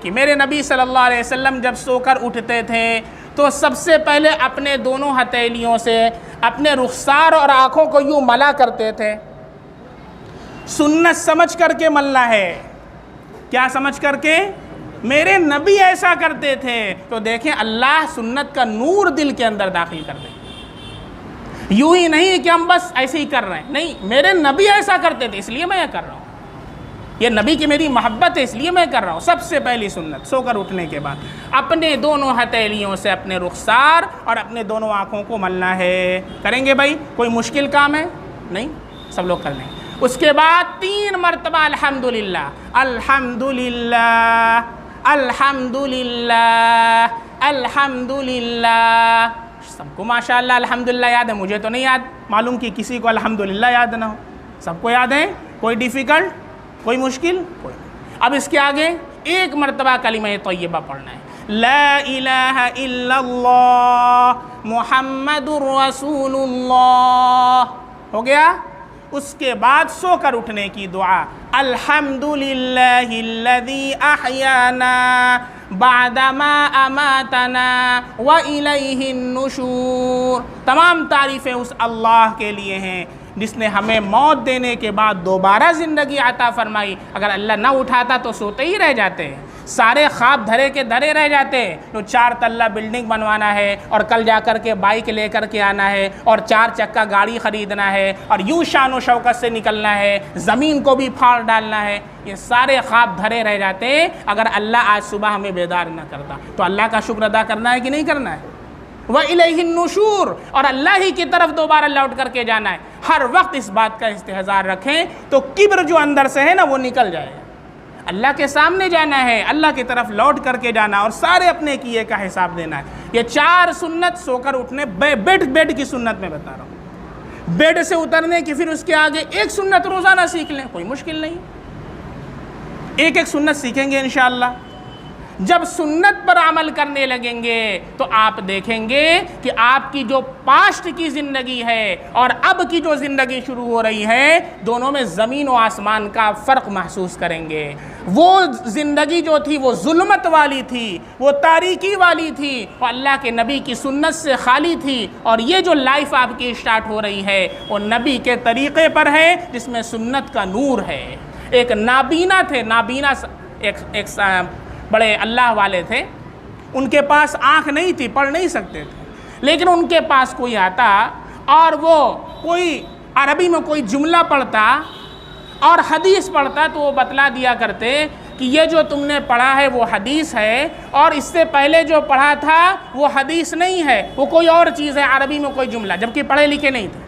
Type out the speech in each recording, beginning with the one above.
کہ میرے نبی صلی اللہ علیہ وسلم جب سو کر اٹھتے تھے تو سب سے پہلے اپنے دونوں ہتھیلیوں سے اپنے رخسار اور آنکھوں کو یوں ملا کرتے تھے. سنت سمجھ کر کے ملنا ہے. کیا سمجھ کر کے؟ میرے نبی ایسا کرتے تھے. تو دیکھیں اللہ سنت کا نور دل کے اندر داخل کر دے. یوں ہی نہیں کہ ہم بس ایسے ہی کر رہے ہیں، نہیں، میرے نبی ایسا کرتے تھے اس لیے میں یہ کر رہا ہوں. یہ نبی کی میری محبت ہے اس لیے میں کر رہا ہوں. سب سے پہلی سنت سو کر اٹھنے کے بعد اپنے دونوں ہتھیلیوں سے اپنے رخسار اور اپنے دونوں آنکھوں کو ملنا ہے. کریں گے بھائی؟ کوئی مشکل کام ہے؟ نہیں، سب لوگ کر لیں گے. اس کے بعد 3 مرتبہ الحمدللہ الحمدللہ الحمدللہ الحمدللہ. سب کو ماشاءاللہ الحمدللہ یاد ہے، مجھے تو نہیں یاد. معلوم کہ کسی کو الحمدللہ یاد نہ ہو. سب کو یاد ہے؟ کوئی ڈیفیکلٹ؟ کوئی مشکل؟ کوئی. اب اس کے آگے 1 مرتبہ کلمہ طیبہ پڑھنا ہے. لا الہ الا اللہ محمد الرسول اللہ. ہو گیا؟ اس کے بعد سو کر اٹھنے کی دعا الحمدللہ الذی احیانا بعدما اماتنا والیہ النشور. تمام تعریفیں اس اللہ کے لیے ہیں جس نے ہمیں موت دینے کے بعد دوبارہ زندگی عطا فرمائی. اگر اللہ نہ اٹھاتا تو سوتے ہی رہ جاتے، سارے خواب دھرے کے دھرے رہ جاتے. تو 4 تلہ بلڈنگ بنوانا ہے اور کل جا کر کے بائک لے کر کے آنا ہے اور 4 چکا گاڑی خریدنا ہے اور یوں شان و شوکت سے نکلنا ہے، زمین کو بھی پھاڑ ڈالنا ہے. یہ سارے خواب دھرے رہ جاتے اگر اللہ آج صبح ہمیں بیدار نہ کرتا. تو اللہ کا شکر ادا کرنا ہے کہ نہیں کرنا ہے؟ وَإِلَيْهِ النُّشُورُ. اور اللہ ہی کی طرف دوبارہ لوٹ کر کے جانا ہے. ہر وقت اس بات کا استحضار رکھیں تو کبر جو اندر سے ہے نا وہ نکل جائے. اللہ کے سامنے جانا ہے، اللہ کی طرف لوٹ کر کے جانا اور سارے اپنے کیے کا حساب دینا ہے. یہ 4 سنت سو کر اٹھنے، بیڈ کی سنت میں بتا رہا ہوں. بیڈ سے اترنے کی پھر اس کے آگے 1 سنت روزانہ سیکھ لیں، کوئی مشکل نہیں. 1 سنت سیکھیں گے انشاءاللہ. جب سنت پر عمل کرنے لگیں گے تو آپ دیکھیں گے کہ آپ کی جو پاسٹ کی زندگی ہے اور اب کی جو زندگی شروع ہو رہی ہے دونوں میں زمین و آسمان کا فرق محسوس کریں گے. وہ زندگی جو تھی وہ ظلمت والی تھی، وہ تاریکی والی تھی، وہ اللہ کے نبی کی سنت سے خالی تھی. اور یہ جو لائف آپ کی اسٹارٹ ہو رہی ہے وہ نبی کے طریقے پر ہے جس میں سنت کا نور ہے. ایک نابینا تھے، نابینا ایک بڑے اللہ والے تھے. ان کے پاس آنکھ نہیں تھی، پڑھ نہیں سکتے تھے، لیکن ان کے پاس کوئی آتا اور وہ کوئی عربی میں کوئی جملہ پڑھتا اور حدیث پڑھتا تو وہ بتلا دیا کرتے کہ یہ جو تم نے پڑھا ہے وہ حدیث ہے اور اس سے پہلے جو پڑھا تھا وہ حدیث نہیں ہے، وہ کوئی اور چیز ہے، عربی میں کوئی جملہ، جبکہ پڑھے لکھے نہیں تھے،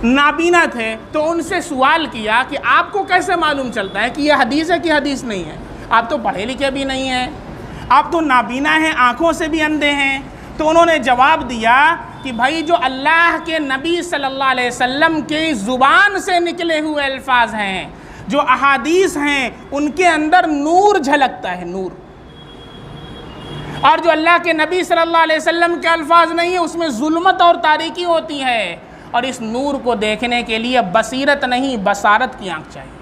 نابینا تھے. تو ان سے سوال کیا کہ آپ کو کیسے معلوم چلتا ہے کہ یہ حدیث ہے کہ حدیث نہیں ہے؟ آپ تو پڑھے لکھے بھی نہیں ہیں، آپ تو نابینا ہیں، آنکھوں سے بھی اندھے ہیں. تو انہوں نے جواب دیا کہ بھائی جو اللہ کے نبی صلی اللہ علیہ وسلم کی زبان سے نکلے ہوئے الفاظ ہیں، جو احادیث ہیں، ان کے اندر نور جھلکتا ہے، نور. اور جو اللہ کے نبی صلی اللہ علیہ وسلم کے الفاظ نہیں ہیں اس میں ظلمت اور تاریکی ہوتی ہے. اور اس نور کو دیکھنے کے لیے بصیرت نہیں بصارت کی آنکھ چاہیے.